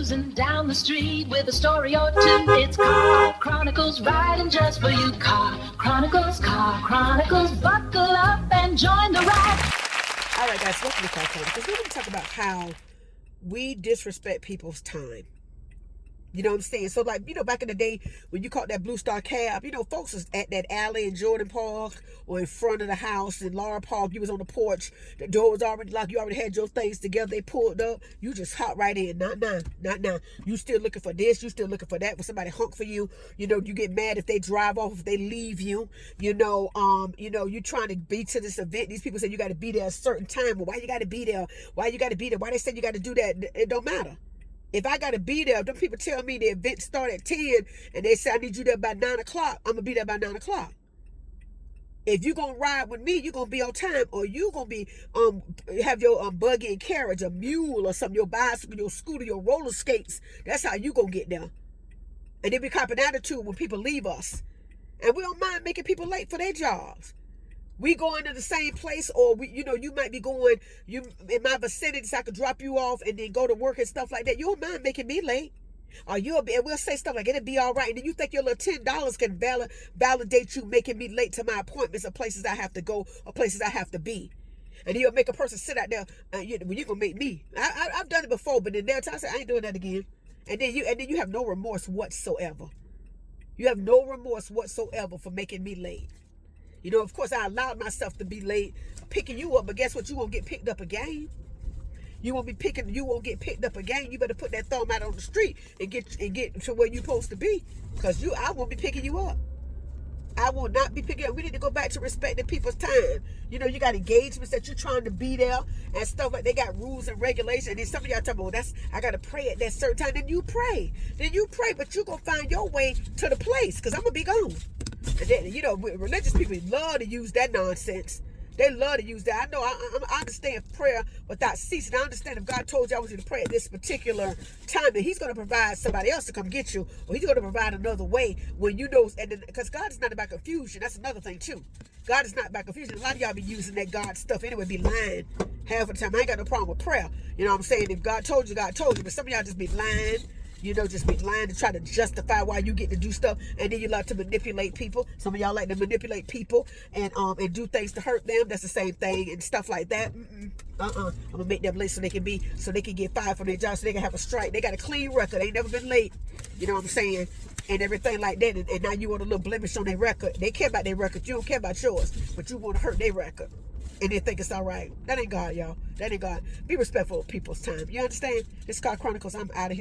Cruising down the street with a story or two. It's Car Chronicles, riding just for you. Car Chronicles, buckle up and join the ride. All right, guys, welcome to Car Chronicles. We're going to talk about how we disrespect people's time. You know what I'm saying? So, like, back in the day when you caught that Blue Star cab, folks was at that alley in Jordan Park or in front of the house in Laura Park. You was on the porch. The door was already locked. You already had your things together. They pulled up. You just hop right in. Not now. You still looking for this. You still looking for that. When somebody honk for you, you get mad if they drive off, if they leave you. You trying to be to this event. These people say you got to be there a certain time. Well, why you got to be there? Why they say you got to do that? It don't matter. If I got to be there, them people tell me the event start at 10 and they say I need you there by 9 o'clock, I'm going to be there by 9 o'clock. If you're going to ride with me, you're going to be on time, or you're going to be have your buggy and carriage, a mule or something, your bicycle, your scooter, your roller skates. That's how you going to get there. And then we cop an attitude when people leave us. And we don't mind making people late for their jobs. We going to the same place, or you might be going in my vicinity, so I could drop you off and then go to work and stuff like that. You don't mind making me late, or we'll say stuff like it'll be all right, and then you think your little $10 can validate you making me late to my appointments or places I have to go or places I have to be, and then you'll make a person sit out there. You're gonna make me. I've done it before, but then there times I say I ain't doing that again, and then you have no remorse whatsoever. You have no remorse whatsoever for making me late. Of course, I allowed myself to be late picking you up, but guess what? You won't get picked up again. You won't get picked up again. You better put that thumb out on the street and get to where you're supposed to be, because I won't be picking you up. I will not be picking up. We need to go back to respecting people's time. You got engagements that you're trying to be there and stuff like. They got rules and regulations. And then some of y'all talking about, I got to pray at that certain time. Then you pray, but you're going to find your way to the place, because I'm going to be gone. And then, religious people love to use that nonsense. They love to use that. I know. I understand prayer without ceasing. I understand if God told you I want you to pray at this particular time, that He's going to provide somebody else to come get you, or He's going to provide another way when because God is not about confusion. That's another thing too. God is not about confusion. A lot of y'all be using that God stuff anyway, be lying half of the time. I ain't got no problem with prayer. You know what I'm saying? If God told you, God told you. But some of y'all just be lying. Just be lying to try to justify why you get to do stuff, and then you like to manipulate people. Some of y'all like to manipulate people and do things to hurt them. That's the same thing and stuff like that. I'm gonna make them late so they can get fired from their job, so they can have a strike. They got a clean record. They ain't never been late. You know what I'm saying? And everything like that. And now you want a little blemish on their record. They care about their record. You don't care about yours, but you want to hurt their record. And they think it's all right. That ain't God, y'all. That ain't God. Be respectful of people's time. You understand? It's Car Chronicles. I'm out of here.